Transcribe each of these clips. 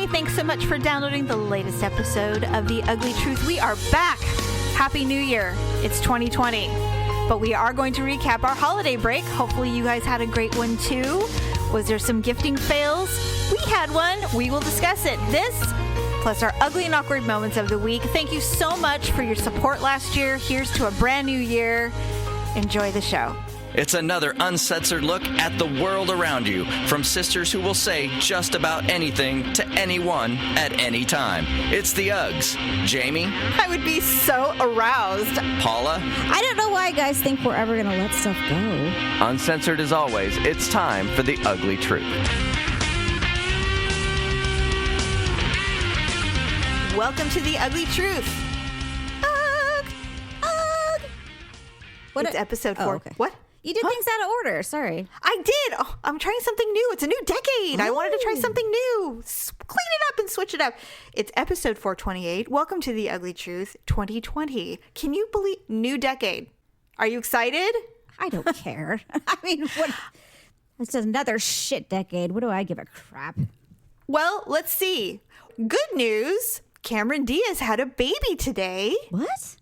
Hey, thanks so much for downloading the latest episode of The Ugly Truth. We are back. Happy New Year. It's 2020. But we are going to recap our holiday break. Hopefully you guys had a great one too. Was there some gifting fails? We had one. We will discuss it. This, plus our ugly and awkward moments of the week. Thank you so much for your support last year. Here's to a brand new year. Enjoy the show. It's another uncensored look at the world around you, from sisters who will say just about anything to anyone at any time. It's the Uggs. Jamie? I would be so aroused. Paula? I don't know why guys think we're ever going to let stuff go. Uncensored as always, it's time for the Ugly Truth. Welcome to the Ugly Truth. It's episode 4. okay. What? You did things out of order. Sorry. I did. Oh, I'm trying something new. It's a new decade. I wanted to try something new. Clean it up and switch it up. It's episode 428. Welcome to the Ugly Truth 2020. Can you believe new decade? Are you excited? I don't care. I mean, what? It's another shit decade. What do I give a crap? Well, let's see. Good news. Cameron Diaz had a baby today. What?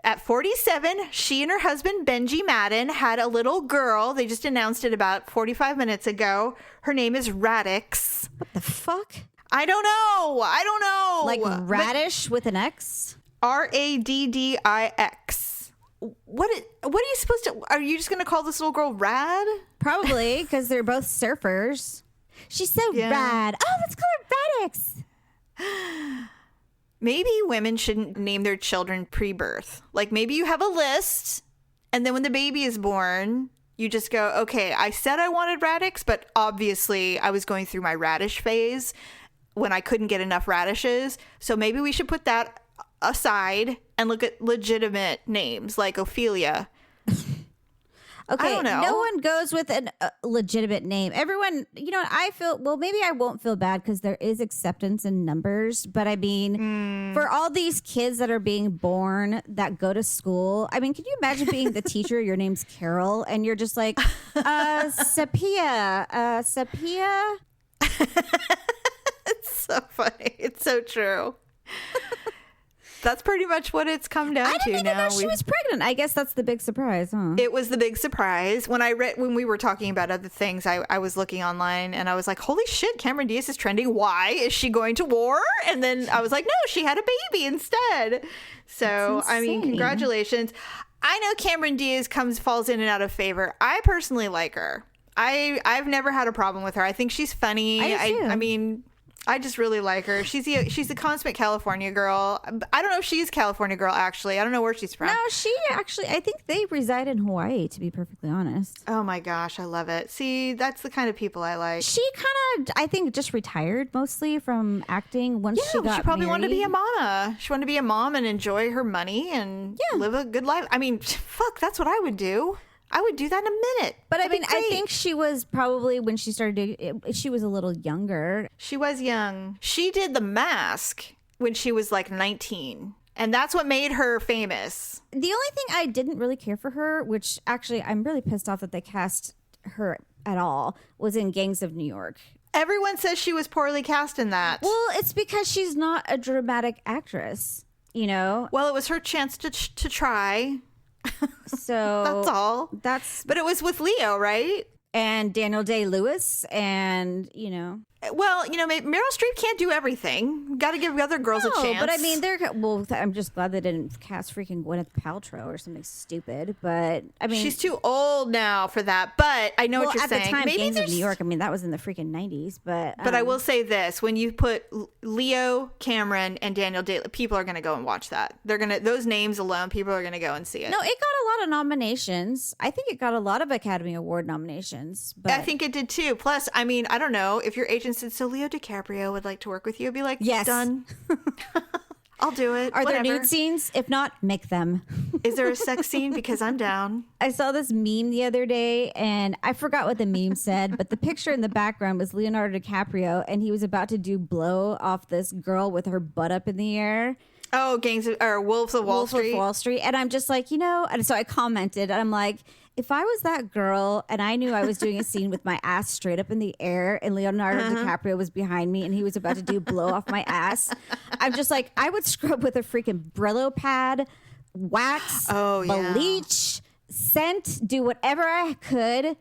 At 47, she and her husband, Benji Madden, had a little girl. They just announced it about 45 minutes ago. Her name is Radix. What the fuck? I don't know. Like radish with an X? Raddix. What are you supposed to... Are you just going to call this little girl Rad? Probably, because they're both surfers. She's so rad. Oh, let's call her Radix. Maybe women shouldn't name their children pre-birth. Like maybe you have a list, and then when the baby is born, you just go, okay, I said I wanted Radix, but obviously I was going through my radish phase when I couldn't get enough radishes. So maybe we should put that aside and look at legitimate names like Ophelia. Okay, I don't know. No one goes with a legitimate name. Everyone, you know, I feel, well, maybe I won't feel bad because there is acceptance in numbers. But I mean, for all these kids that are being born that go to school, I mean, can you imagine being the teacher? Your name's Carol, and you're just like, Sapia. It's so funny. It's so true. That's pretty much what it's come down to now. I didn't even know she was pregnant. I guess that's the big surprise, huh? It was the big surprise. When we were talking about other things, I was looking online and I was like, holy shit, Cameron Diaz is trending. Why? Is she going to war? And then I was like, no, she had a baby instead. So, I mean, congratulations. I know Cameron Diaz falls in and out of favor. I personally like her. I've never had a problem with her. I think she's funny. I mean... I just really like her. She's a consummate California girl. I don't know if she's California girl, actually. I don't know where she's from. No, I think they reside in Hawaii, to be perfectly honest. Oh my gosh, I love it. See, that's the kind of people I like. She kind of, I think, just retired mostly from acting once she got she probably married. wanted to be a mama. She wanted to be a mom and enjoy her money and live a good life. I mean, fuck, that's what I would do. I would do that in a minute. But I mean, I think she was probably, when she started, she was a little younger. She was young. She did The Mask when she was like 19. And that's what made her famous. The only thing I didn't really care for her, which actually I'm really pissed off that they cast her at all, was in Gangs of New York. Everyone says she was poorly cast in that. Well, it's because she's not a dramatic actress, you know? Well, it was her chance to try. So that's all. But it was with Leo, right? And Daniel Day-Lewis, and Well, Meryl Streep can't do everything. Got to give other girls a chance. But I mean, I'm just glad they didn't cast freaking Gwyneth Paltrow or something stupid. But I mean, she's too old now for that. But I know what you're saying. At the time, Maybe Gangs of New York, I mean, that was in the freaking 90s. But I will say this: when you put Leo, Cameron, and Daniel Day, people are going to go and watch that. They're gonna those names alone. People are going to go and see it. No, it got a lot of nominations. I think it got a lot of Academy Award nominations. But I think it did too. Plus, I mean, I don't know if your agent said so. Leo DiCaprio would like to work with you. I'd be like, yes, done. I'll do it. Are there nude scenes? If not, make them. Is there a sex scene? Because I'm down. I saw this meme the other day, and I forgot what the meme said, but the picture in the background was Leonardo DiCaprio, and he was about to do blow off this girl with her butt up in the air. Oh, Wolves of Wall Street. And I'm just like, and so I commented, and I'm like, if I was that girl and I knew I was doing a scene with my ass straight up in the air and Leonardo DiCaprio was behind me and he was about to do blow off my ass, I'm just like, I would scrub with a freaking Brillo pad, wax, bleach, scent, do whatever I could,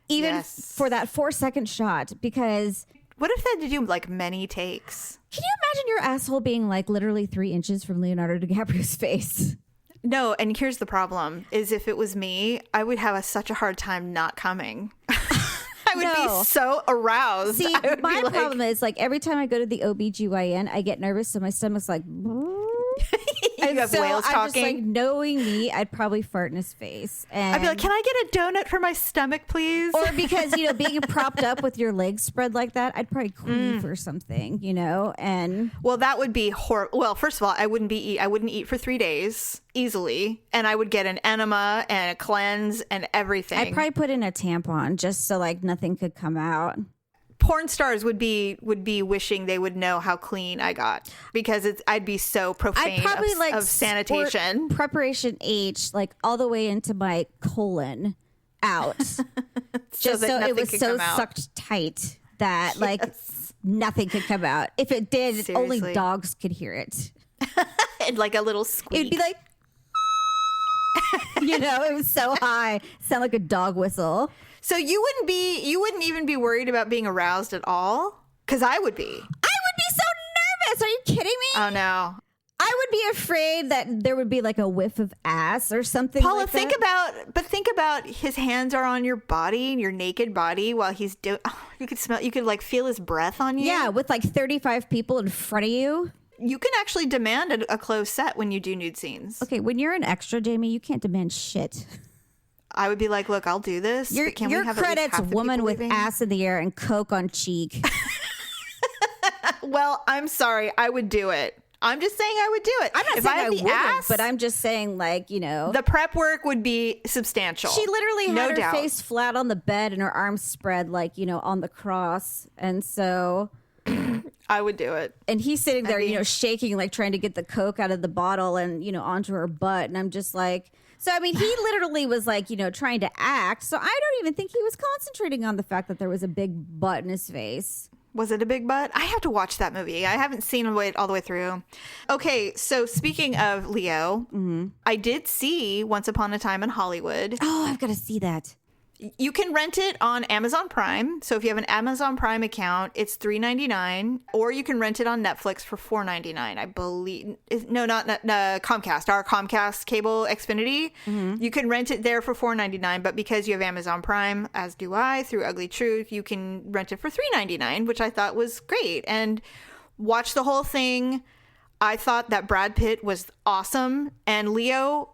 even for that 4-second shot, because... What if they had to do like many takes? Can you imagine your asshole being like literally 3 inches from Leonardo DiCaprio's face? No, and here's the problem, is if it was me, I would have such a hard time not coming. I would be so aroused. See, my problem is like every time I go to the OBGYN, I get nervous, so my stomach's like... You have whales talking. I'm just like, knowing me, I'd probably fart in his face. And I'd be like, can I get a donut for my stomach, please? Or because, being propped up with your legs spread like that, I'd probably queef or something, and... Well, that would be horrible. Well, first of all, I wouldn't eat for 3 days easily. And I would get an enema and a cleanse and everything. I'd probably put in a tampon just so like nothing could come out. Porn stars would be wishing they would know how clean I got, because I'd be so profane of sanitation. Preparation H, like all the way into my colon out. Just so it was so sucked tight that like nothing could come out. If it did, Seriously. only dogs could hear it. And like a little squeak. It'd be like, it was so high. Sound like a dog whistle. So you wouldn't even be worried about being aroused at all? Because I would be. I would be so nervous. Are you kidding me? Oh, no. I would be afraid that there would be like a whiff of ass or something. Paula, like think about his hands are on your body, your naked body, while he's doing. Oh, you could like feel his breath on you. Yeah, with like 35 people in front of you. You can actually demand a closed set when you do nude scenes. Okay, when you're an extra, Jamie, you can't demand shit. I would be like, look, I'll do this. Your credits, woman with ass in the air and coke on cheek. Well, I'm sorry. I would do it. I'm just saying I would do it. I'm not saying I wouldn't, but I'm just saying, like, the prep work would be substantial. She literally had her face flat on the bed and her arms spread, like, on the cross. And so... I would do it. And he's sitting there, shaking, like trying to get the coke out of the bottle and, onto her butt. And I'm just like... So, I mean, he literally was like, trying to act. So I don't even think he was concentrating on the fact that there was a big butt in his face. Was it a big butt? I have to watch that movie. I haven't seen it all the way through. Okay, so speaking of Leo, I did see Once Upon a Time in Hollywood. Oh, I've got to see that. You can rent it on Amazon Prime. So if you have an Amazon Prime account, it's $3.99, or you can rent it on Netflix for $4.99. I believe. No, not Comcast. Our Comcast cable Xfinity. You can rent it there for $4.99, but because you have Amazon Prime, as do I, through Ugly Truth, you can rent it for $3.99, which I thought was great. And watch the whole thing. I thought that Brad Pitt was awesome, and Leo.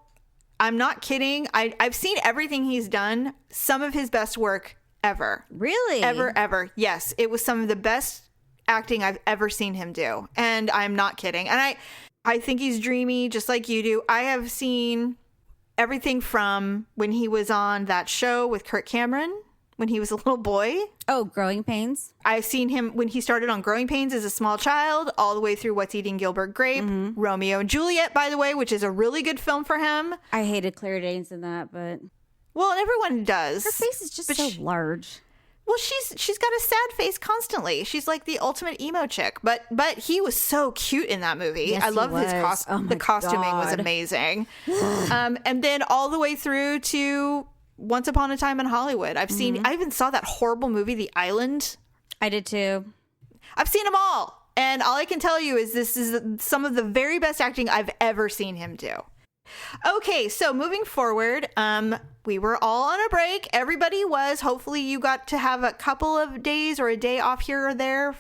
I'm not kidding. I've seen everything he's done. Some of his best work ever. Really? Ever. Yes. It was some of the best acting I've ever seen him do. And I'm not kidding. And I think he's dreamy, just like you do. I have seen everything from when he was on that show with Kirk Cameron, when he was a little boy. Oh, Growing Pains? I've seen him when he started on Growing Pains as a small child, all the way through What's Eating Gilbert Grape, Romeo and Juliet, by the way, which is a really good film for him. I hated Claire Danes in that, but... Well, everyone does. Her face is just so large. Well, she's got a sad face constantly. She's like the ultimate emo chick. But he was so cute in that movie. Yes, I love his Oh the costuming was amazing. And then all the way through to Once Upon a Time in Hollywood. I even saw that horrible movie, The Island. I did too. I've seen them all. And all I can tell you is this is some of the very best acting I've ever seen him do. Okay, so moving forward, we were all on a break. Everybody was. Hopefully you got to have a couple of days or a day off here or there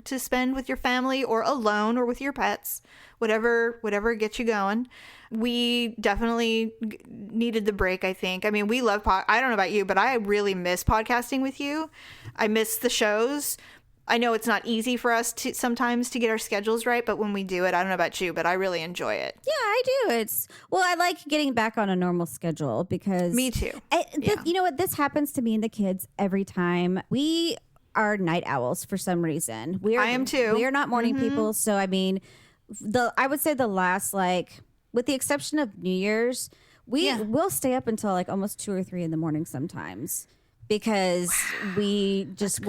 to spend with your family or alone or with your pets. Whatever gets you going. We definitely needed the break, I think. I mean, we love I don't know about you, but I really miss podcasting with you. I miss the shows. I know it's not easy for us to sometimes to get our schedules right, but when we do it, I don't know about you, but I really enjoy it. Yeah, I do. I like getting back on a normal schedule because... Me too. You know what? This happens to me and the kids every time. We are night owls for some reason. I am too. We are not morning people. So, I mean, I would say the last, with the exception of New Year's, we'll stay up until like almost 2 or 3 in the morning sometimes. Because we'll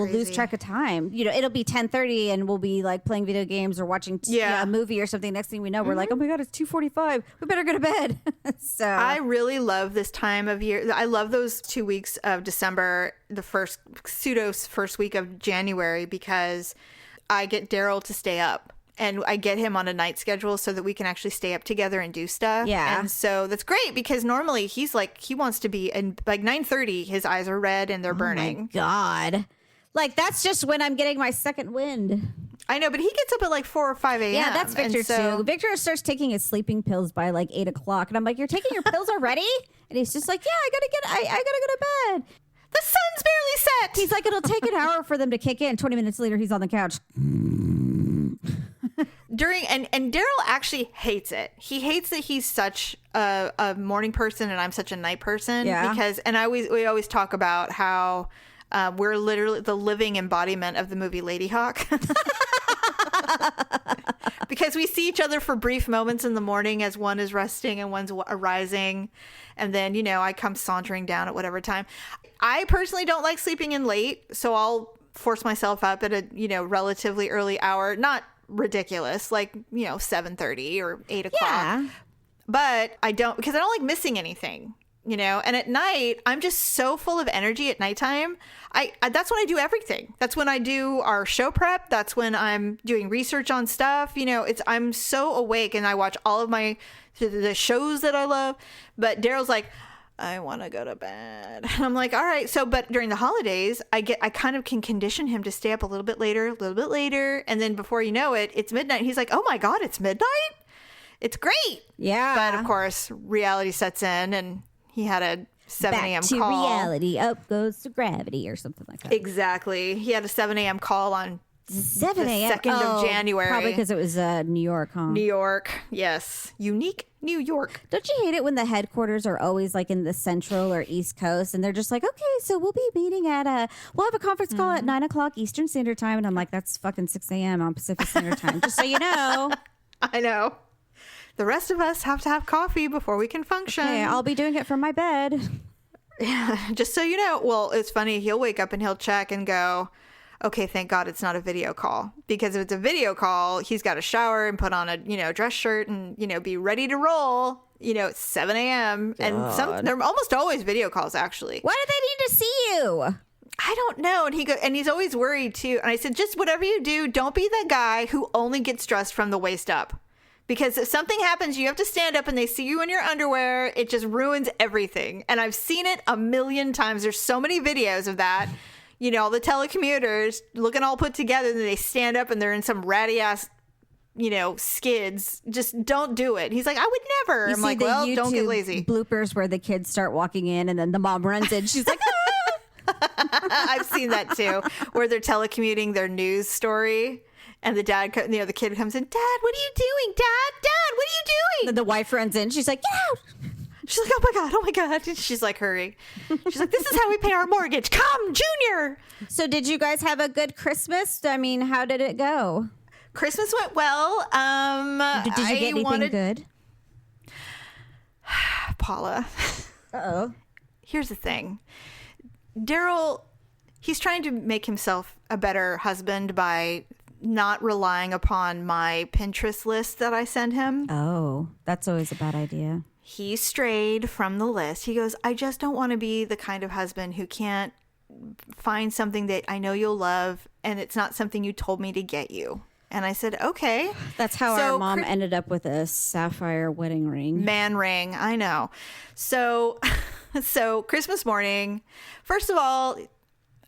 lose track of time. You know, it'll be 10:30 and we'll be like playing video games or watching a movie or something. Next thing we know, we're like, oh my God, it's 2:45. We better go to bed. So I really love this time of year. I love those 2 weeks of December, the first week of January, because I get Daryl to stay up. And I get him on a night schedule so that we can actually stay up together and do stuff. Yeah. And so that's great because normally he's like, he wants to be, and like 9:30, his eyes are red and they're burning. Oh my God. Like, that's just when I'm getting my second wind. I know, but he gets up at like 4 or 5 a.m. Yeah, that's Victor too. Victor starts taking his sleeping pills by like 8 o'clock. And I'm like, you're taking your pills already? And he's just like, yeah, I gotta go to bed. The sun's barely set. He's like, it'll take an hour for them to kick in. 20 minutes later, he's on the couch. And Daryl actually hates it. He hates that he's such a morning person and I'm such a night person. Yeah. Because we always talk about how we're literally the living embodiment of the movie Lady Hawk. Because we see each other for brief moments in the morning as one is resting and one's arising. And then, you know, I come sauntering down at whatever time. I personally don't like sleeping in late, so I'll force myself up at a, you know, relatively early hour. Not ridiculous, like, you know, 7:30 or 8 o'clock. Yeah. But I don't, because I don't like missing anything, you know. And at night, I'm just so full of energy at nighttime. I that's when I do everything. That's when I do our show prep. That's when I'm doing research on stuff. You know, I'm so awake and I watch all of the shows that I love. But Daryl's like, I want to go to bed. And I'm like, all right. So, but during the holidays, I kind of can condition him to stay up a little bit later. And then before you know it, it's midnight. He's like, oh my God, it's midnight? It's great. Yeah. But of course, reality sets in and he had a 7 a.m. Back to call. reality, up goes to gravity or something like that. Exactly. He had a 7 a.m. call on 7 a.m. the 2nd of January. Probably because it was New York, huh? New York. Yes. Unique New York. Don't you hate it when the headquarters are always like in the Central or East Coast and they're just like, okay, so we'll be meeting we'll have a conference call at 9 o'clock Eastern Standard Time. And I'm like, that's fucking 6 a.m. on Pacific Standard Time. Just so you know. I know. The rest of us have to have coffee before we can function. Okay, I'll be doing it from my bed. Yeah, just so you know. Well, it's funny. He'll wake up and he'll check and go, okay, thank God it's not a video call. Because if it's a video call, he's got to shower and put on a, you know, dress shirt and, you know, be ready to roll. You know, it's 7 a.m. And they're almost always video calls, actually. Why do they need to see you? I don't know. And he's always worried too. And I said, just whatever you do, don't be the guy who only gets dressed from the waist up. Because if something happens, you have to stand up and they see you in your underwear. It just ruins everything. And I've seen it a million times. There's so many videos of that. You know, all the telecommuters looking all put together and they stand up and they're in some ratty ass, you know, skids. Just don't do it. He's like, I would never. I'm like, well, don't get lazy. Bloopers where the kids start walking in and then the mom runs in. She's like, I've seen that too, where they're telecommuting their news story. And the dad, you know, the kid comes in, Dad, what are you doing? Dad, what are you doing? And the wife runs in. She's like, get out. She's like, oh my God. And she's like, hurry. She's like, this is how we pay our mortgage. Come, Junior. So did you guys have a good Christmas? I mean, how did it go? Christmas went well. Did you get anything good? Paula. Uh-oh. Here's the thing. Daryl, he's trying to make himself a better husband by not relying upon my Pinterest list that I send him. Oh, that's always a bad idea. He strayed from the list. He goes, I just don't want to be the kind of husband who can't find something that I know you'll love and it's not something you told me to get you. And I said, okay. That's how our mom ended up with a sapphire wedding ring. Man ring, I know. So Christmas morning, first of all,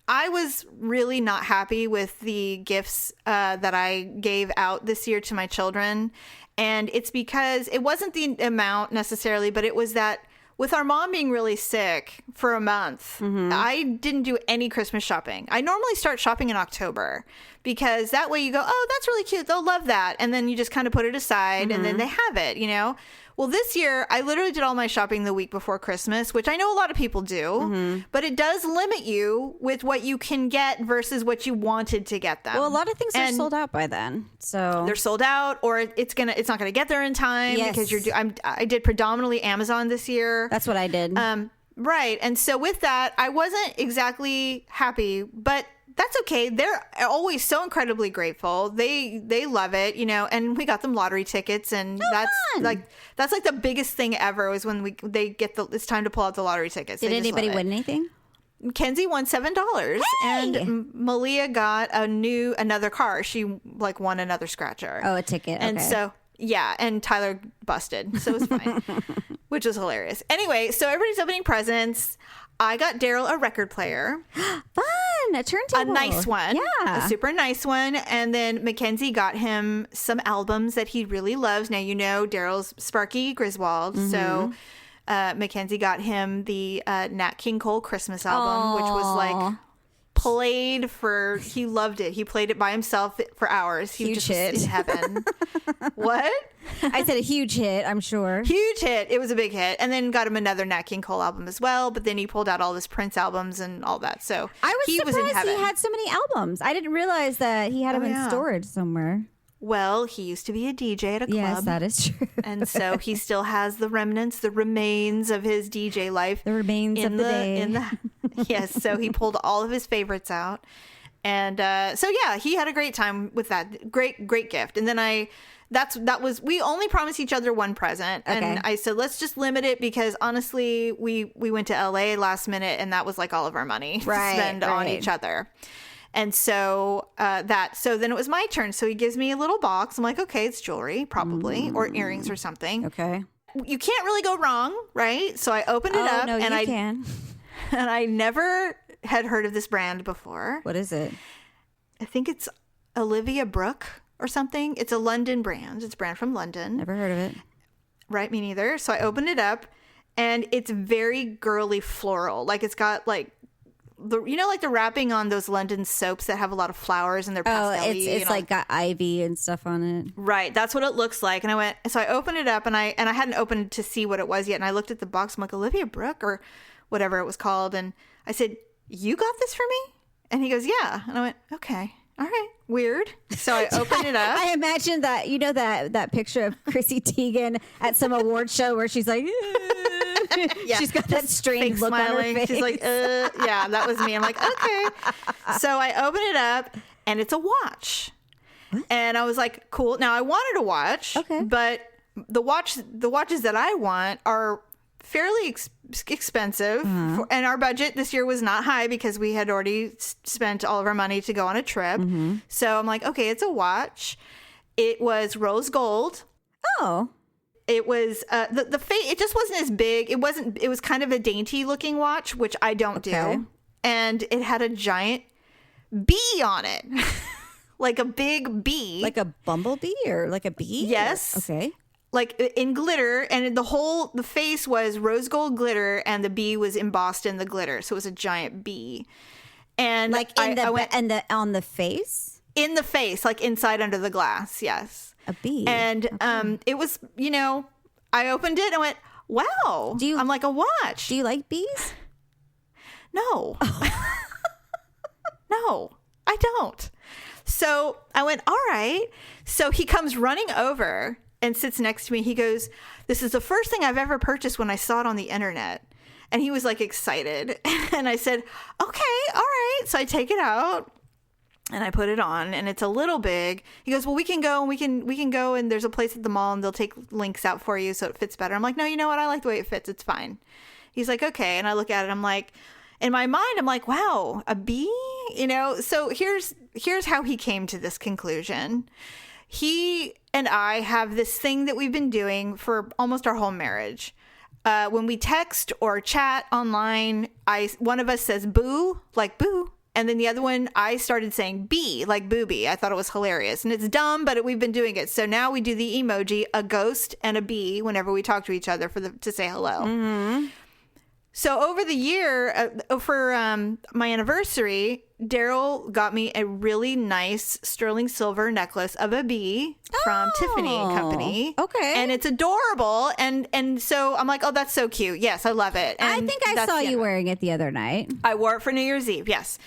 I was really not happy with the gifts that I gave out this year to my children. And it's because it wasn't the amount necessarily, but it was that with our mom being really sick for a month, I didn't do any Christmas shopping. I normally start shopping in October because that way you go, oh, that's really cute. They'll love that. And then you just kind of put it aside and then they have it, you know. Well, this year, I literally did all my shopping the week before Christmas, which I know a lot of people do, but it does limit you with what you can get versus what you wanted to get them. Well, a lot of things are sold out by then. So they're sold out, or it's not gonna get there in time because I did predominantly Amazon this year. That's what I did. Right. And so with that, I wasn't exactly happy, but that's okay. They're always so incredibly grateful. They love it, and we got them lottery tickets, and that's like the biggest thing ever was when they get it's time to pull out the lottery tickets. Did anybody win anything? Kenzie won $7, and Malia got another car. She won another scratcher. Oh, a ticket. And so and Tyler busted, so it was fine, which was hilarious. Anyway, so everybody's opening presents. I got Daryl a record player. Fun. A turntable. A nice one. Yeah. A super nice one. And then Mackenzie got him some albums that he really loves. Now, Daryl's Sparky Griswold. Mm-hmm. So Mackenzie got him the Nat King Cole Christmas album, which was played he loved it. He played it by himself for hours. He huge just hit. was in heaven. What? I said a huge hit, I'm sure. Huge hit. It was a big hit. And then got him another Nat King Cole album as well. But then he pulled out all his Prince albums and all that. So he was in heaven. He had so many albums. I didn't realize that he had them in storage somewhere. Well, he used to be a DJ at a club. Yes, that is true. And so he still has the remains of his DJ life. The remains of the day. Yes, so he pulled all of his favorites out. And he had a great time with that. Great gift. And then we only promised each other one present. Okay. And I said, let's just limit it because honestly, we went to LA last minute and that was all of our money to spend on each other. And so then it was my turn. So he gives me a little box. I'm like, okay, it's jewelry, probably, or earrings or something. Okay. You can't really go wrong, right? So I opened it up. No, you can. And I never had heard of this brand before. What is it? I think it's Olivia Brooke or something. It's a London brand. It's a brand from London. Never heard of it. Right, me neither. So I opened it up and it's very girly floral. It's got the wrapping on those London soaps that have a lot of flowers and they're pastel-y. Oh, it's got ivy and stuff on it. Right, that's what it looks like. And so I opened it up and I hadn't opened to see what it was yet. And I looked at the box. I'm like, Olivia Brooke or whatever it was called. And I said, you got this for me? And he goes, yeah. And I went, okay, all right, weird. So I opened it up. I imagine that, that picture of Chrissy Teigen at some award show where she's like, yeah, she's got that strange look smiling. on her face. She's like, yeah, that was me. I'm like, okay. So I open it up and it's a watch. What? And I was like, cool. Now I wanted a watch, but the watches that I want are fairly expensive, and our budget this year was not high because we had already spent all of our money to go on a trip. Mm-hmm. So I'm like, okay, it's a watch. It was rose gold. Oh. It was the face. It just wasn't as big. It was kind of a dainty looking watch, which I don't do. And it had a giant bee on it, like a big bee, like a bumblebee or like a bee. Yes. Okay. Like in glitter, and the face was rose gold glitter, and the bee was embossed in the glitter, so it was a giant bee. And on the face, in the face, like inside under the glass. Yes. A bee. And it was, I opened it and went, wow. I'm like, a watch. Do you like bees? No. No, I don't. So I went, all right. So he comes running over and sits next to me. He goes, this is the first thing I've ever purchased when I saw it on the internet. And he was excited. And I said, okay, all right. So I take it out. And I put it on, and it's a little big. He goes, well, we can go, and we can go, and there's a place at the mall, and they'll take links out for you so it fits better. I'm like, no, you know what? I like the way it fits. It's fine. He's like, okay. And I look at it. I'm like, in my mind, I'm like, wow, a bee? So here's how he came to this conclusion. He and I have this thing that we've been doing for almost our whole marriage. When we text or chat online, one of us says boo, like boo. And then the other one, I started saying bee, like booby. I thought it was hilarious. And it's dumb, but we've been doing it. So now we do the emoji, a ghost and a bee, whenever we talk to each other to say hello. Mm-hmm. So over the year, for my anniversary, Daryl got me a really nice sterling silver necklace of a bee from Tiffany and Company. Okay. And it's adorable. And so I'm like, oh, that's so cute. Yes, I love it. And I think I saw you wearing it the other night. I wore it for New Year's Eve. Yes.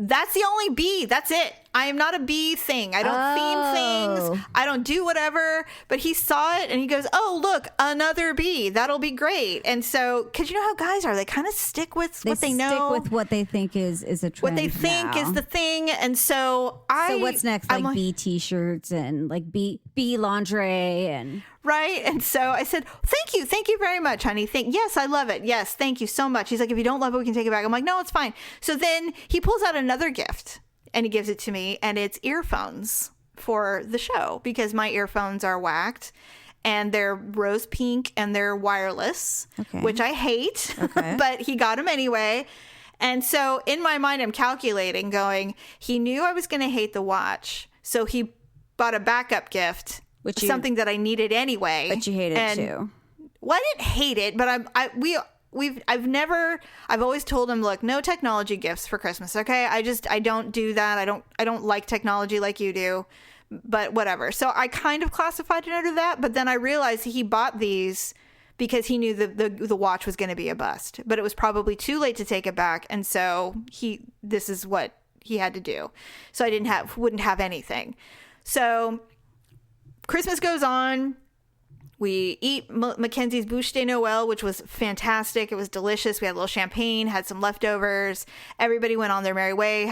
That's the only bee. That's it. I am not a bee thing. I don't theme things. I don't do whatever. But he saw it and he goes, oh, look, another bee. That'll be great. And so, because you know how guys are. They kind of stick with what they know. Stick with what they think is a trend. What they think is the thing. And so So what's next? Like bee t-shirts and like bee lingerie and... Right. And so I said, thank you. Thank you very much, honey. Yes, I love it. Yes, thank you so much. He's like, if you don't love it, we can take it back. I'm like, no, it's fine. So then he pulls out another gift and he gives it to me, and it's earphones for the show because my earphones are whacked and they're rose pink and they're wireless, which I hate, but he got them anyway. And so in my mind, I'm calculating going, he knew I was going to hate the watch. So he bought a backup gift. Something that I needed anyway. But you hate it too. Well, I didn't hate it, but I've always told him, look, no technology gifts for Christmas. Okay. I don't do that. I don't like technology like you do, but whatever. So I kind of classified it under that, but then I realized he bought these because he knew the watch was going to be a bust, but it was probably too late to take it back. And so this is what he had to do. So I wouldn't have anything. So Christmas goes on. We eat Mackenzie's Bouche de Noël, which was fantastic. It was delicious. We had a little champagne, had some leftovers. Everybody went on their merry way,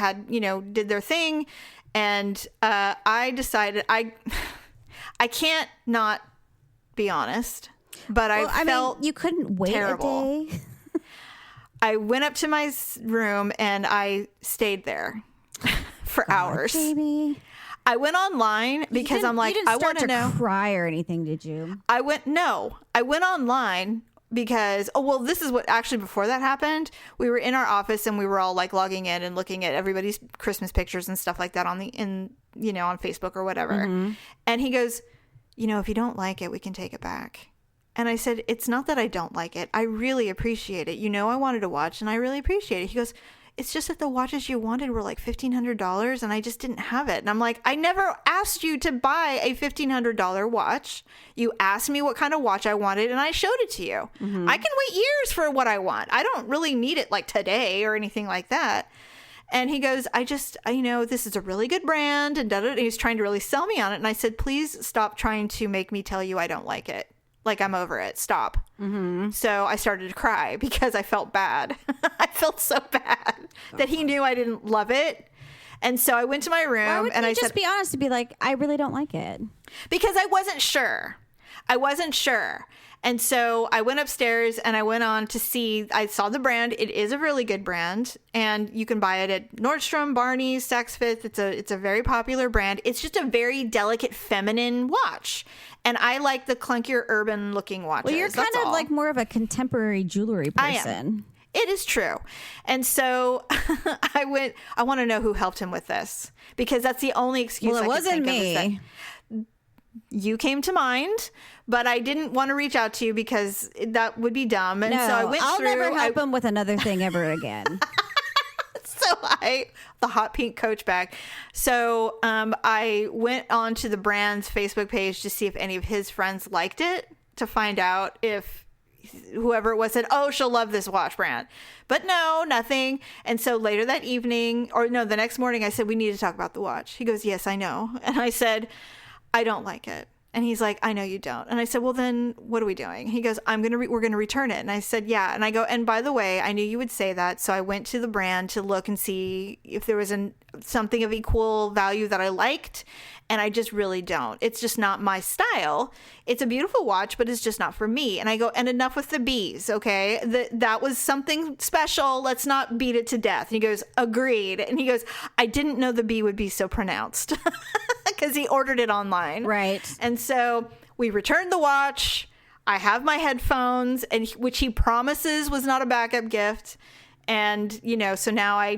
did their thing. And I decided I can't not be honest, but I felt you couldn't wait terrible. A day. I went up to my room and I stayed there for hours. Baby. I went online because I'm like, I want to know. Cry or anything, did you? I went online because, this is what actually before that happened. We were in our office and we were all like logging in and looking at everybody's Christmas pictures and stuff like that on Facebook or whatever. Mm-hmm. And he goes, if you don't like it, we can take it back. And I said, it's not that I don't like it. I really appreciate it. I wanted to watch and I really appreciate it. He goes, it's just that the watches you wanted were like $1,500 and I just didn't have it. And I'm like, I never asked you to buy a $1,500 watch. You asked me what kind of watch I wanted and I showed it to you. Mm-hmm. I can wait years for what I want. I don't really need it like today or anything like that. And he goes, this is a really good brand. And he was trying to really sell me on it. And I said, please stop trying to make me tell you I don't like it. Like, I'm over it. Stop. Mm-hmm. So I started to cry because I felt bad. I felt so bad that he knew I didn't love it. And so I went to my room and I just be honest to be like, I really don't like it. Because I wasn't sure. And so I went upstairs and I went on to see, I saw the brand. It is a really good brand and you can buy it at Nordstrom, Barney's, Saks Fifth. It's a very popular brand. It's just a very delicate feminine watch. And I like the clunkier urban looking watches. Well, you're kind of like more of a contemporary jewelry person. I am. It is true. And so I want to know who helped him with this because that's the only excuse I could think of. Well, it wasn't me. You came to mind, but I didn't want to reach out to you because that would be dumb. And so I went I'll through. I'll never help him with another thing ever again. The hot pink Coach bag. So I went on to the brand's Facebook page to see if any of his friends liked it to find out if whoever it was said, oh, she'll love this watch brand. But no, nothing. And so later that evening, the next morning, I said, we need to talk about the watch. He goes, yes, I know. And I said, I don't like it. And he's like, I know you don't. And I said, well, then what are we doing? He goes, we're going to return it. And I said, yeah. And I go, and by the way, I knew you would say that. So I went to the brand to look and see if there was something of equal value that I liked. And I just really don't. It's just not my style. It's a beautiful watch, but it's just not for me. And I go, and enough with the bees, okay? That was something special. Let's not beat it to death. And he goes, agreed. And he goes, I didn't know the bee would be so pronounced because he ordered it online. Right. And so we returned the watch. I have my headphones, which he promises was not a backup gift. And, so now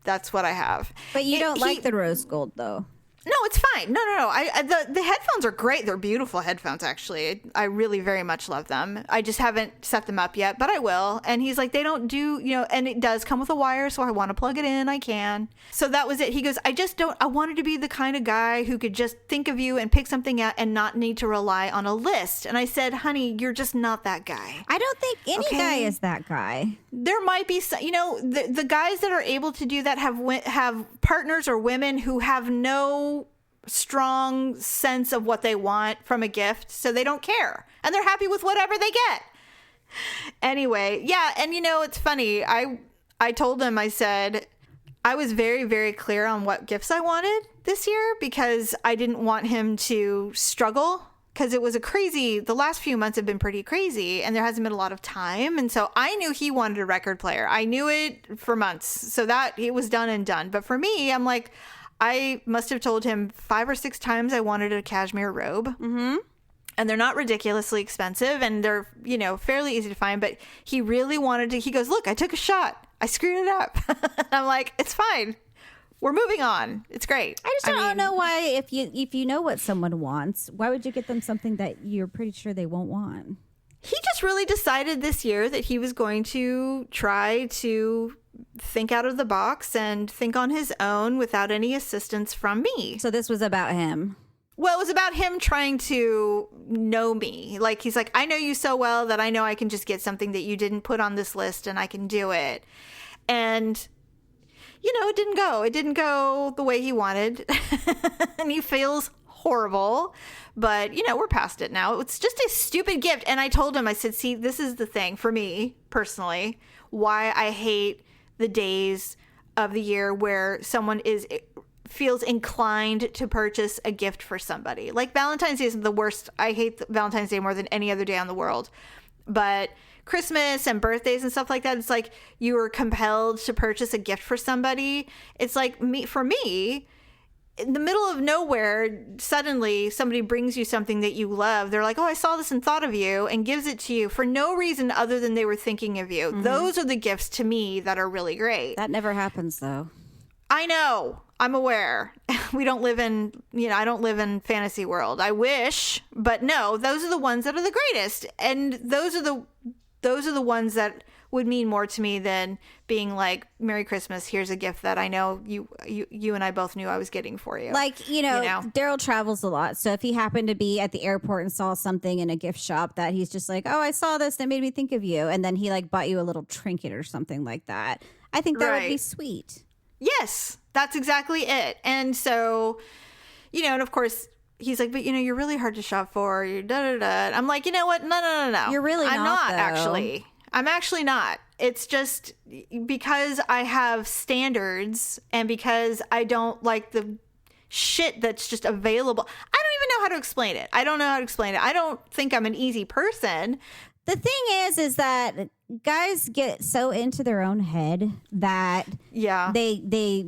that's what I have. But you don't like the rose gold, though. No, it's fine. No. The headphones are great. They're beautiful headphones, actually. I really very much love them. I just haven't set them up yet, but I will. And he's like, they don't do, and it does come with a wire, so I want to plug it in. I can. So that was it. He goes, I wanted to be the kind of guy who could just think of you and pick something out and not need to rely on a list. And I said, honey, you're just not that guy. I don't think any guy is that guy. There might be some, the guys that are able to do that have partners or women who have no strong sense of what they want from a gift, so they don't care and they're happy with whatever they get. Anyway, yeah, and it's funny. I told him, I said I was very, very clear on what gifts I wanted this year because I didn't want him to struggle. Because it was the last few months have been pretty crazy and there hasn't been a lot of time. And so I knew he wanted a record player. I knew it for months. So that it was done and done. But for me, I'm like, I must have told him 5 or 6 times I wanted a cashmere robe. Mm-hmm. And they're not ridiculously expensive and they're, fairly easy to find. But he really wanted to. He goes, look, I took a shot. I screwed it up. I'm like, it's fine. We're moving on. It's great. I just don't know why, if you know what someone wants, why would you get them something that you're pretty sure they won't want? He just really decided this year that he was going to try to think out of the box and think on his own without any assistance from me. So this was about him. Well, it was about him trying to know me. Like, he's like, I know you so well that I know I can just get something that you didn't put on this list and I can do it. And it didn't go. It didn't go the way he wanted. And he feels horrible. But, we're past it now. It's just a stupid gift. And I told him, I said, see, this is the thing for me personally, why I hate the days of the year where someone feels inclined to purchase a gift for somebody. Like Valentine's Day is the worst. I hate Valentine's Day more than any other day on the world. But Christmas and birthdays and stuff like that, it's like you are compelled to purchase a gift for somebody. It's like for me, in the middle of nowhere, suddenly somebody brings you something that you love. They're like, oh, I saw this and thought of you, and gives it to you for no reason other than they were thinking of you. Mm-hmm. Those are the gifts to me that are really great. That never happens, though. I know. I'm aware. We don't live in, I don't live in fantasy world. I wish, but no, those are the ones that are the greatest. And those are the ones that would mean more to me than being like, Merry Christmas, here's a gift that I know you and I both knew I was getting for you. Like, Daryl travels a lot. So if he happened to be at the airport and saw something in a gift shop that he's just like, oh, I saw this, that made me think of you. And then he bought you a little trinket or something like that. I think that would be sweet. Yes, that's exactly it. And so, and of course, he's like, but you're really hard to shop for. You're da-da-da. I'm like, you know what? No. You're really not, I'm not, though. Actually. I'm actually not. It's just because I have standards and because I don't like the shit that's just available. I don't even know how to explain it. I don't know how to explain it. I don't think I'm an easy person. The thing is that guys get so into their own head that they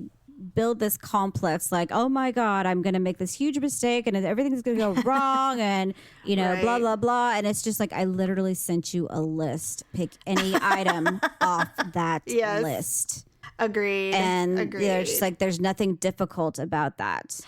build this complex like, oh my God, I'm going to make this huge mistake and everything's going to go wrong and, right. Blah, blah, blah. And it's just like, I literally sent you a list. Pick any item off that list. Agreed. And just like, there's nothing difficult about that.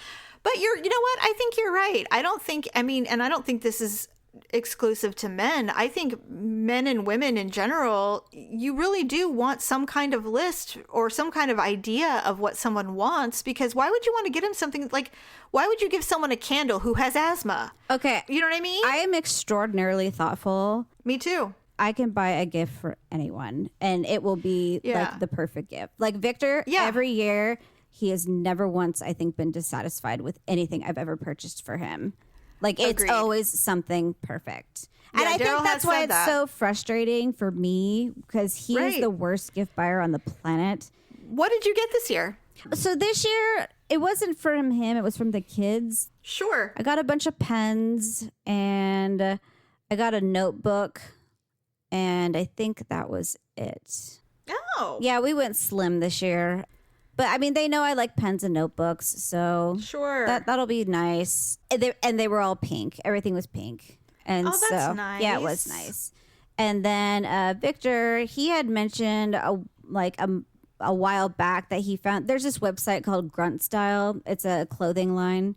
But you know what? I think you're right. I don't think this is exclusive to men. I think men and women in general, you really do want some kind of list or some kind of idea of what someone wants, because why would you want to get him something like, why would you give someone a candle who has asthma? Okay. You know what I mean? I am extraordinarily thoughtful. Me too. I can buy a gift for anyone and it will be like the perfect gift. Like Victor, every year, he has never once, I think, been dissatisfied with anything I've ever purchased for him. Like, it's always something perfect. And I think that's why it's so frustrating for me, because he is the worst gift buyer on the planet. What did you get this year? So this year, it wasn't from him. It was from the kids. Sure. I got a bunch of pens, and I got a notebook, and I think that was it. Oh. Yeah, we went slim this year. But I mean, they know I like pens and notebooks, so sure, that'll be nice. And they were all pink. Everything was pink, and that's nice. Yeah, it was nice. And then Victor, he had mentioned a while back that he found. There's this website called Grunt Style. It's a clothing line.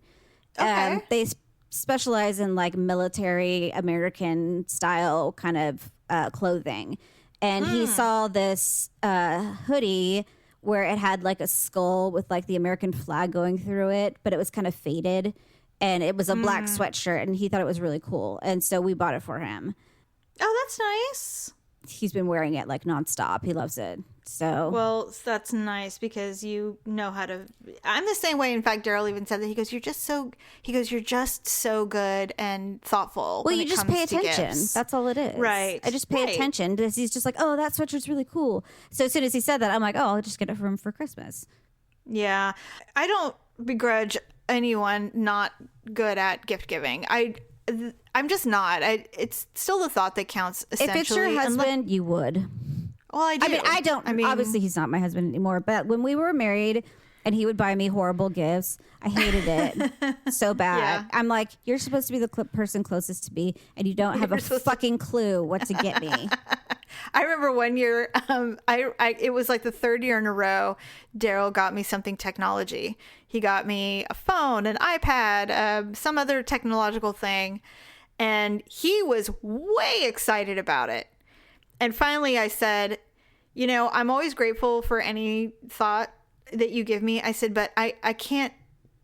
Okay. They specialize in like military American style kind of clothing. And he saw this hoodie where it had like a skull with like the American flag going through it, but it was kind of faded. And it was a black sweatshirt, and he thought it was really cool. And so we bought it for him. Oh, that's nice. He's been wearing it like nonstop. He loves it. So Well, that's nice because you know how to. I'm the same way. In fact, Daryl even said that. He goes, "You're just so." He goes, "You're just so good and thoughtful." well, when you it just comes pay to attention. gifts." That's all it is. Right. I just pay Right. attention because he's just like, oh, that sweatshirt's really cool. So as soon as he said that, I'm like, oh, I'll just get it for him for Christmas. Yeah, I don't begrudge anyone not good at gift giving. I'm just not. It's still the thought that counts. Essentially, If it's your husband, you would. well, I do. I mean, I don't. I mean, obviously, he's not my husband anymore. But when we were married, and he would buy me horrible gifts, I hated it so bad. Yeah. I'm like, you're supposed to be the person closest to me, and you don't have a fucking clue what to get me. I remember one year, it was like the third year in a row, Daryl got me something technology. He got me a phone, an iPad, some other technological thing, and he was way excited about it. And finally I said, you know, I'm always grateful for any thought that you give me. I said, but I can't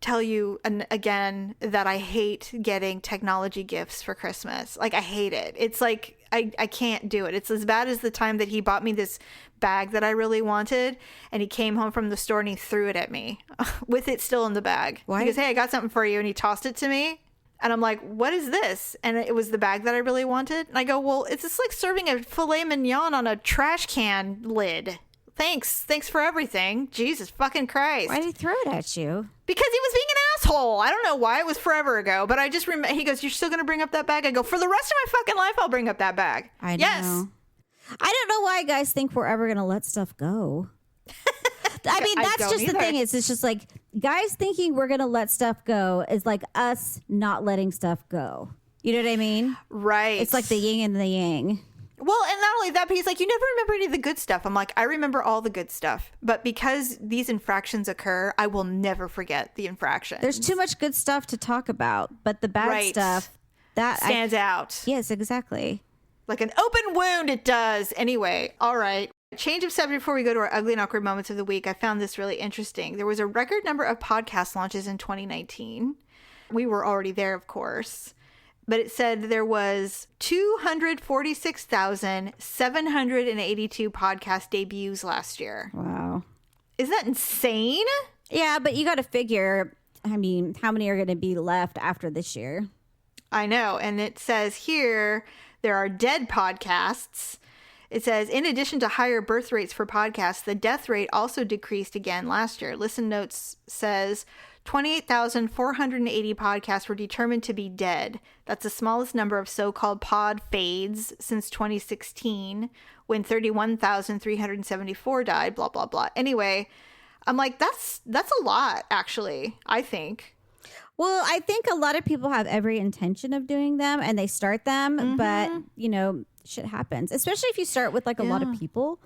tell you again that I hate getting technology gifts for Christmas. Like, I hate it. It's like, I can't do it. It's as bad as the time that he bought me this bag that I really wanted, and he came home from the store and he threw it at me with it still in the bag. Why? He goes, "Hey, I got something for you," and he tossed it to me. And I'm like, "What is this?" And it was the bag that I really wanted. And I go, "Well, it's just like serving a filet mignon on a trash can lid. Thanks for everything. Jesus fucking Christ." Why did he throw it at you? Because he was being an asshole. I don't know why. It was forever ago. But I just remember, he goes, "You're still going to bring up that bag?" I go, "For the rest of my fucking life, I'll bring up that bag." I know. Yes. I don't know why guys think we're ever going to let stuff go. I mean, I that's don't just the either. thing. It's just like guys thinking we're going to let stuff go is like us not letting stuff go. You know what I mean? Right. It's like the yin and the yang. Well, and not only that, but he's like, "You never remember any of the good stuff." I'm like, "I remember all the good stuff. But because these infractions occur, I will never forget the infractions." There's too much good stuff to talk about, but the bad Right. stuff that stands out. Yes, exactly. Like an open wound, it does. Anyway, all right. Change of subject before we go to our ugly and awkward moments of the week. I found this really interesting. There was a record number of podcast launches in 2019. We were already there, of course. But it said there was 246,782 podcast debuts last year. Wow. Is that insane? Yeah, but you got to figure, I mean, how many are going to be left after this year? I know. And it says here there are dead podcasts. It says, in addition to higher birth rates for podcasts, the death rate also decreased again last year. Listen Notes says 28,480 podcasts were determined to be dead. That's the smallest number of so-called pod fades since 2016, when 31,374 died, blah, blah, blah. Anyway, I'm like, that's a lot, actually, I think. Well, I think a lot of people have every intention of doing them and they start them, but, you know, shit happens. Especially if you start with like a lot of people,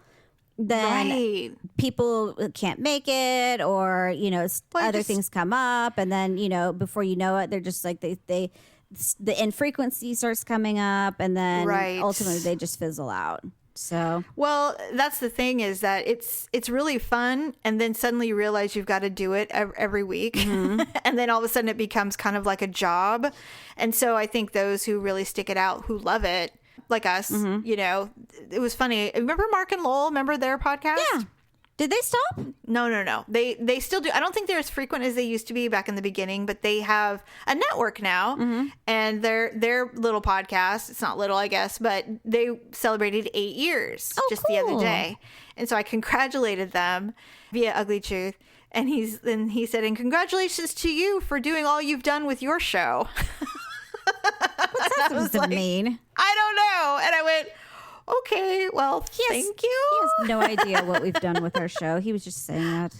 then Right. people can't make it, or, you know, Well, other just- things come up, and then, you know, before you know it, they're just like the infrequency starts coming up, and then Right. ultimately they just fizzle out. So Well, that's the thing, is that it's really fun, and then suddenly you realize you've got to do it every week, and then all of a sudden it becomes kind of like a job. And so I think those who really stick it out, who love it, like us, you know, it was funny. Remember Mark and Lowell? Remember their podcast? yeah, did they stop? No. They still do. I don't think they're as frequent as they used to be back in the beginning, but they have a network now, and their little podcast, it's not little, I guess, but they celebrated 8 years just the other cool. day. And so I congratulated them via Ugly Truth. And he said, "And congratulations to you for doing all you've done with your show." What's that supposed to mean? I don't know. And I went, "Okay, well, thank you." He has no idea what we've done with our show. He was just saying that.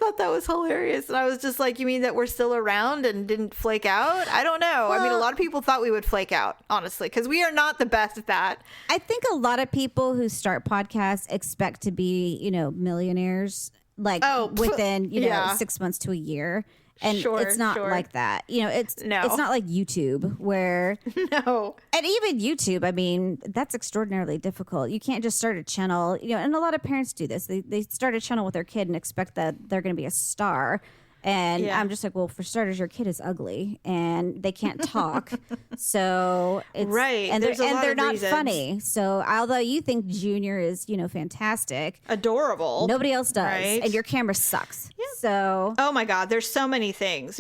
thought that was hilarious. And I was just like, you mean that we're still around and didn't flake out? I don't know. Well, I mean, a lot of people thought we would flake out, honestly, because we are not the best at that. I think a lot of people who start podcasts expect to be, millionaires, like within, 6 months to a year. And it's not like that. It's not like YouTube where no. And even YouTube, I mean, that's extraordinarily difficult. You can't just start a channel, and a lot of parents do this. They start a channel with their kid and expect that they're going to be a star. And I'm just like, well, for starters, your kid is ugly and they can't talk. So it's right. And they're not reasons. Funny. So although you think Junior is, fantastic, adorable, nobody else does. Right? And your camera sucks. Yeah. So oh my God, there's so many things.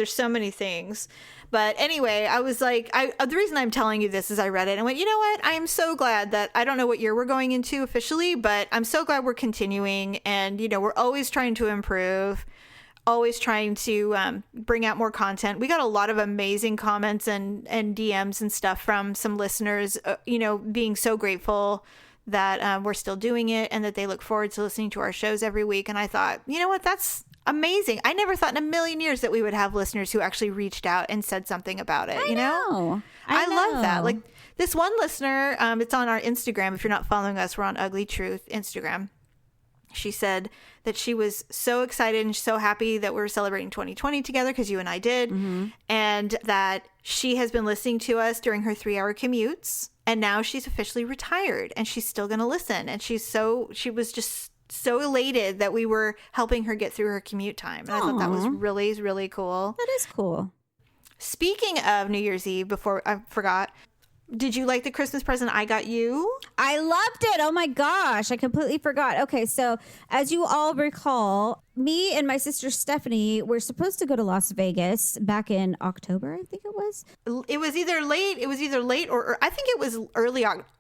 But anyway, I was like, the reason I'm telling you this is I read it and went, you know what? I am so glad that I don't know what year we're going into officially, but I'm so glad we're continuing. And, we're always trying to improve. Always trying to bring out more content. We got a lot of amazing comments and DMs and stuff from some listeners, being so grateful that we're still doing it and that they look forward to listening to our shows every week. And I thought, you know what, that's amazing. I never thought in a million years that we would have listeners who actually reached out and said something about it. I know. I love that. Like this one listener, it's on our Instagram. If you're not following us, we're on Ugly Truth Instagram. She said that she was so excited and so happy that we were celebrating 2020 together because you and I did. Mm-hmm. And that she has been listening to us during her 3-hour commutes. And now she's officially retired and she's still going to listen. And she was just so elated that we were helping her get through her commute time. And I thought that was really, really cool. That is cool. Speaking of New Year's Eve, before I forgot, did you like the Christmas present I got you? I loved it. Oh my gosh. I completely forgot. Okay. So as you all recall, me and my sister Stephanie were supposed to go to Las Vegas back in October. I think it was. It was either late or I think it was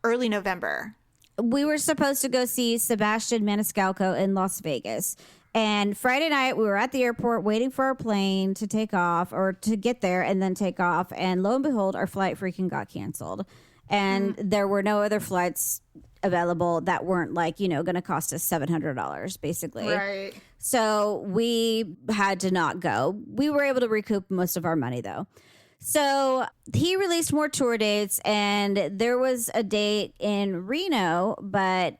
early November. We were supposed to go see Sebastian Maniscalco in Las Vegas. And Friday night, we were at the airport waiting for our plane to take off or to get there and then take off. And lo and behold, our flight freaking got canceled. And there were no other flights available that weren't going to cost us $700, basically. Right. So we had to not go. We were able to recoup most of our money, though. So he released more tour dates, and there was a date in Reno, but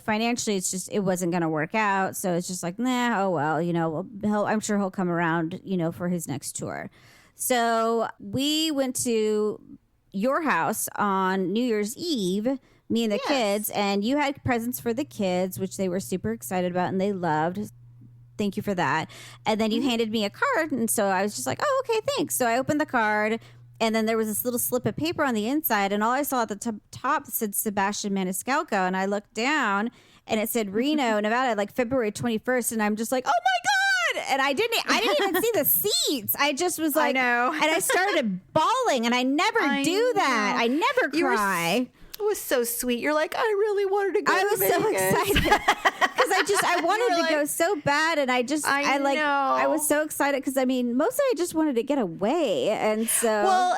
financially, it wasn't going to work out. So it's just like, nah, oh, well, I'm sure he'll come around, for his next tour. So we went to your house on New Year's Eve, me and the kids, and you had presents for the kids, which they were super excited about and they loved. Thank you for that. And then you handed me a card. And so I was just like, oh, okay, thanks. So I opened the card. And then there was this little slip of paper on the inside, and all I saw at the top said Sebastian Maniscalco, and I looked down, and it said Reno, Nevada, like February 21st, and I'm just like, oh my God! And I didn't even see the seats. I just was like, I know. And I started bawling, and I never do that. I never cry. It was so sweet. You're like, I really wanted to go to Vegas. I was so excited because I wanted to go so bad, and I was so excited because mostly I just wanted to get away, and so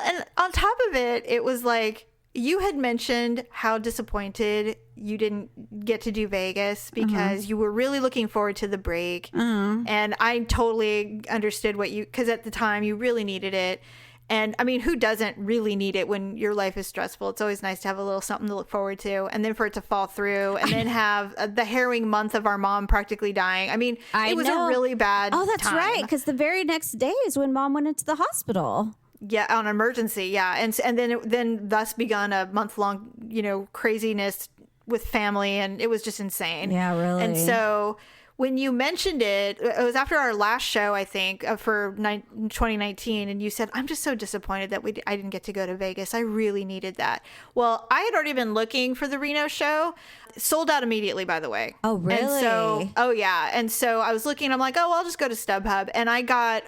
and on top of it, it was like you had mentioned how disappointed you didn't get to do Vegas because you were really looking forward to the break, and I totally understood because at the time you really needed it. And who doesn't really need it when your life is stressful? It's always nice to have a little something to look forward to, and then for it to fall through, and then have the harrowing month of our mom practically dying. It was a really bad Oh, that's time. right, because the very next day is when Mom went into the hospital. Yeah, on emergency, yeah. And then thus begun a month-long, craziness with family, and it was just insane. Yeah, really. And so when you mentioned it was after our last show, I think, for 2019, and you said, I'm just so disappointed that I didn't get to go to Vegas. I really needed that. Well, I had already been looking for the Reno show. Sold out immediately, by the way. Oh, really? And so, And so I was looking, I'm like, oh, well, I'll just go to StubHub. And I got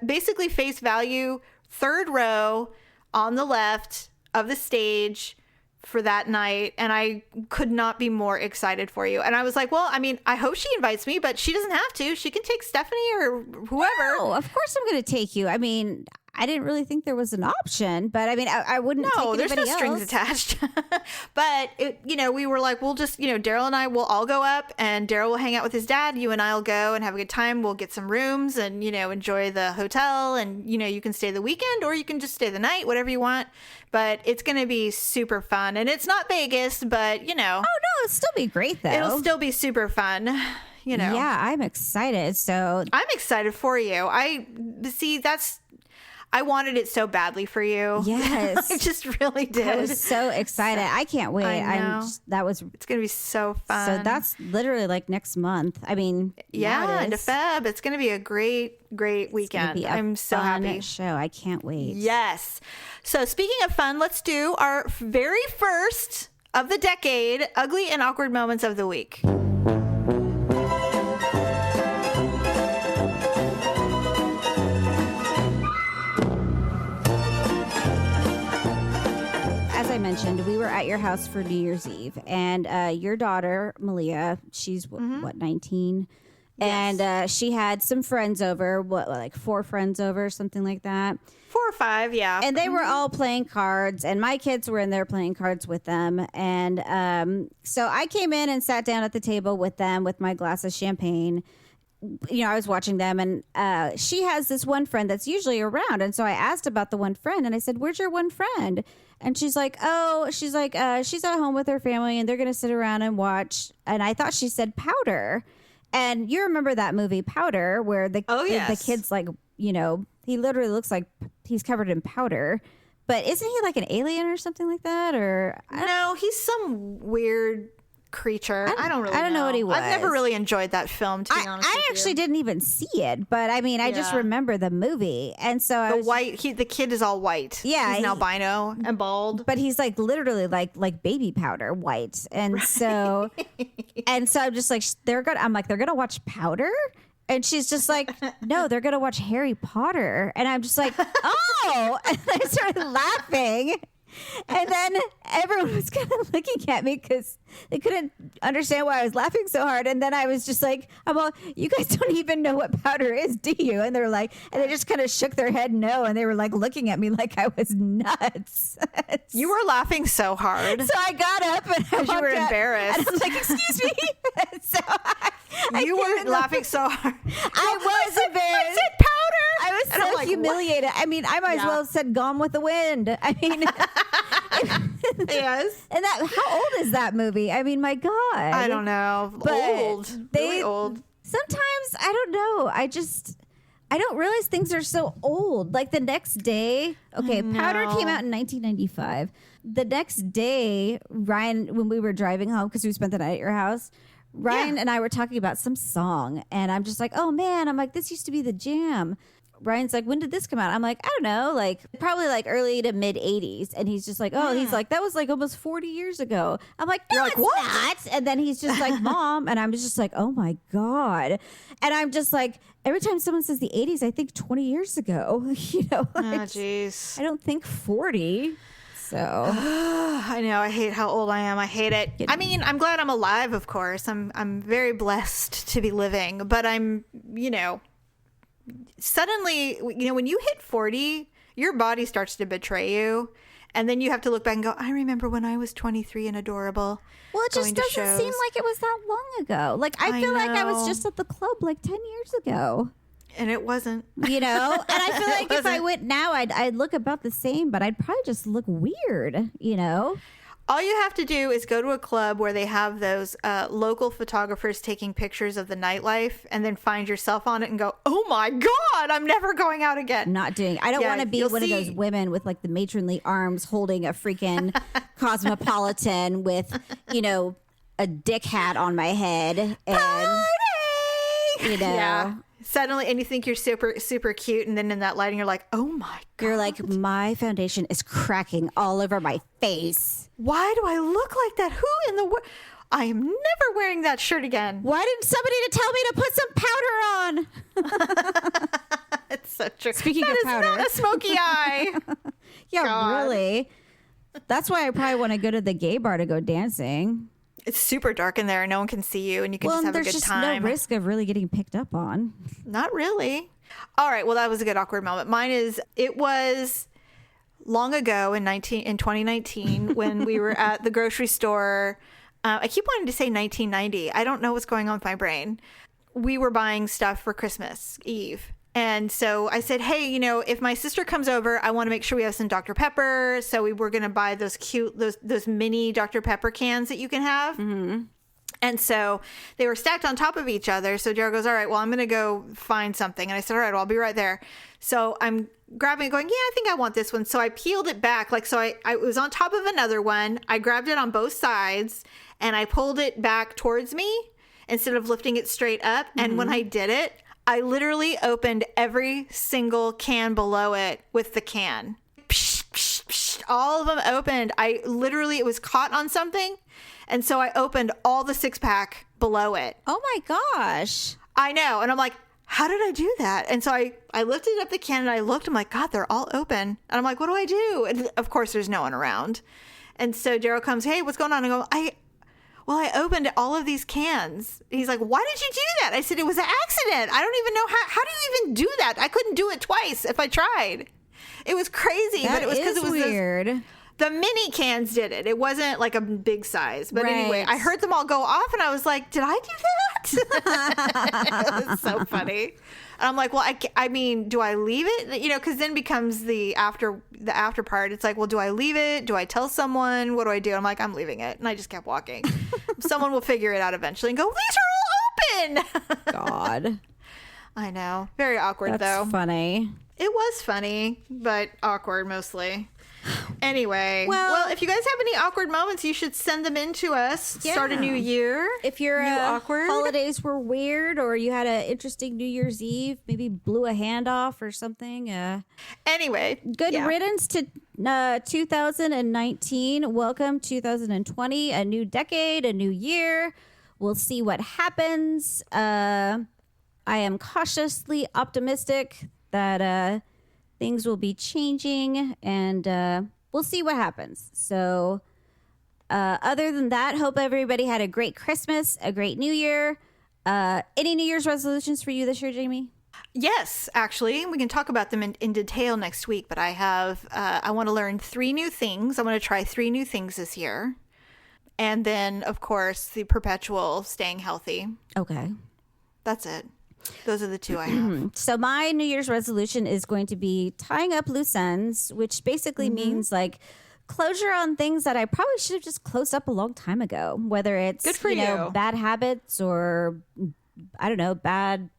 basically face value, third row on the left of the stage for that night, and I could not be more excited for you. And I was like, well, I hope she invites me, but she doesn't have to. She can take Stephanie or whoever. Oh, of course I'm going to take you. I didn't really think there was an option, but I mean, I wouldn't No, take there's no anybody strings else. attached. But we were like, we'll just, Daryl and I will all go up, and Daryl will hang out with his dad. You and I'll go and have a good time. We'll get some rooms and enjoy the hotel, and you can stay the weekend or you can just stay the night, whatever you want. But it's gonna be super fun, and it's not Vegas, but Oh no, it'll still be great though. it'll still be super fun. Yeah, I'm excited. So I'm excited for you. I wanted it so badly for you. Yes. I just really did. I was so excited. I can't wait. I know. It's going to be so fun. So that's literally like next month. I mean, yeah, it into is. Feb. It's going to be a great, great It's gonna weekend. be a I'm so fun happy. show. I can't wait. Yes. So speaking of fun, let's do our very first of the decade, Ugly and Awkward Moments of the Week. As I mentioned, we were at your house for New Year's Eve, and your daughter, Malia, she's what, 19? Yes. And she had some friends over, like 4 friends over, something like that. 4 or 5, yeah. And they were all playing cards, and my kids were in there playing cards with them. And so I came in and sat down at the table with them with my glass of champagne. I was watching them, and she has this one friend that's usually around. And so I asked about the one friend, and I said, "Where's your one friend?" And she's like, she's at home with her family, and they're going to sit around and watch. And I thought she said Powder. And you remember that movie Powder, where the kid's like, he literally looks like he's covered in powder. But isn't he like an alien or something like that? Or No, he's some weird creature. I don't know what he was. I've never really enjoyed that film, to be honest I with actually you. didn't even see it, but I mean, I just Yeah. remember the movie, and so The kid is all white. Yeah, he's albino and bald. but he's like literally like baby powder white, and so I'm just like they're gonna watch Powder. And she's just like, no, they're going to watch Harry Potter. And I'm just like, oh. And I started laughing. And then everyone was kind of looking at me because they couldn't understand why I was laughing so hard. And then I was just like, you guys don't even know what powder is, do you? And they're like, and they just kind of shook their head no. And they were like looking at me like I was nuts. You were laughing so hard. So I got up and I you were walked out, embarrassed. And I was like, excuse me. So You weren't laughing so hard. I was embarrassed. I said Powder. I was And I'm so like, humiliated. I mean, I might as Yeah. well have said Gone with the Wind. I mean, Yes. and how old is that movie? I mean, my God. I don't know. But Old. Really old. Sometimes, I don't know. I don't realize things are so old. Like the next day, okay, Powder came out in 1995. The next day, Ryan, when we were driving home, because we spent the night at your house, Ryan and I were talking about some song, and I'm just like, oh man, I'm like, this used to be the jam. Ryan's like, when did this come out? I'm like, I don't know, like probably like early to mid 80s. And he's just like, oh, he's like, that was like almost 40 years ago. I'm like, no, it's not. And then he's just like, Mom. And I'm just like, oh my God. And I'm just like, every time someone says the 80s, I think 20 years ago, Oh, jeez. I don't think 40. So I know. I hate how old I am. I hate it. I mean, I'm glad I'm alive, of course. I'm very blessed to be living, but I'm, suddenly, when you hit 40, your body starts to betray you. And then you have to look back and go, I remember when I was 23 and adorable. well, it just going to doesn't seem shows." like it was that long ago. Like I feel like I was know. just at the club like 10 years ago. And it wasn't. And I feel like if I wasn't. went now, I'd look about the same, but I'd probably just look weird, All you have to do is go to a club where they have those local photographers taking pictures of the nightlife, and then find yourself on it and go, oh my God, I'm never going out again. Not doing. I don't Yeah, want to be you'll one of those see. women with like the matronly arms holding a freaking Cosmopolitan with, a dick hat on my head and Yeah. Suddenly, and you think you're super, super cute, and then in that lighting, you're like, oh my God. you're like, my foundation is cracking all over my face. Why do I look like that? Who in the world? I am never wearing that shirt again. Why didn't somebody to tell me to put some powder on? It's so true. Speaking That of is powder. not a smoky eye. Yeah, God. really. That's why I probably want to go to the gay bar to go dancing. It's super dark in there. No one can see you, and you can just have a there's good just time. no risk of really getting picked up on. Not really. All right. Well, that was a good awkward moment. Mine is, it was long ago in 2019 when we were at the grocery store. I keep wanting to say 1990. I don't know what's going on with my brain. We were buying stuff for Christmas Eve. And so I said, hey, if my sister comes over, I want to make sure we have some Dr. Pepper. So we were going to buy those cute, those mini Dr. Pepper cans that you can have. Mm-hmm. And so they were stacked on top of each other. So Jared goes, all right, well, I'm going to go find something. And I said, all right, well, I'll be right there. So I'm grabbing it going, yeah, I think I want this one. So I peeled it back. I was on top of another one. I grabbed it on both sides and I pulled it back towards me instead of lifting it straight up. Mm-hmm. And when I did it, I literally opened every single can below it with the can. Psh, psh, psh, all of them opened. It was caught on something. And so I opened all the 6-pack below it. Oh my gosh. I know. And I'm like, how did I do that? And so I lifted up the can and I looked. I'm like, God, they're all open. And I'm like, what do I do? And of course, there's no one around. And so Daryl comes, hey, what's going on? I go, I opened all of these cans. He's like, why did you do that? I said, it was an accident. I don't even know how do you even do that? I couldn't do it twice if I tried. It was crazy. But it was because it was weird. The mini cans did it. It wasn't like a big size. But right. Anyway, I heard them all go off and I was like, did I do that? It was so funny. And I'm like, well, I mean, do I leave it? Because then becomes the after part. It's like, well, do I leave it? Do I tell someone? What do I do? I'm like, I'm leaving it. And I just kept walking. Someone will figure it out eventually and go, these are all open. God. I know. Very awkward, though. That's funny. It was funny, but awkward mostly. Anyway, well, if you guys have any awkward moments, you should send them in to us. Yeah. Start a new year. If your holidays were weird or you had an interesting New Year's Eve, maybe blew a hand off or something. Anyway, good riddance to 2019. Welcome 2020, a new decade, a new year. We'll see what happens. I am cautiously optimistic that things will be changing and we'll see what happens. So other than that, hope everybody had a great Christmas, a great New Year. Any New Year's resolutions for you this year, Jamie? Yes, actually. We can talk about them in detail next week, but I want to learn 3 new things. I want to try 3 new things this year. And then, of course, the perpetual staying healthy. Okay. That's it. Those are the 2 I have. So my New Year's resolution is going to be tying up loose ends, which basically means like closure on things that I probably should have just closed up a long time ago, whether it's good for you. Bad habits or I don't know, bad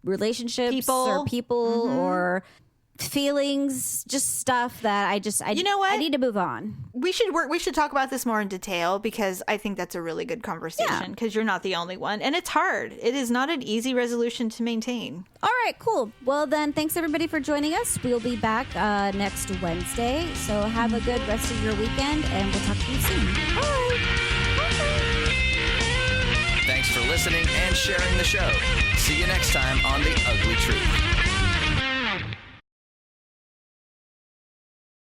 relationships or people or feelings, just stuff that I you know what? I need to move on. We should talk about this more in detail because I think that's a really good conversation because you're not the only one and it's hard. It is not an easy resolution to maintain. All right, cool. Well then, thanks everybody for joining us. We'll be back next Wednesday. So have a good rest of your weekend and we'll talk to you soon. Bye. Thanks for listening and sharing the show. See you next time on The Ugly Truth.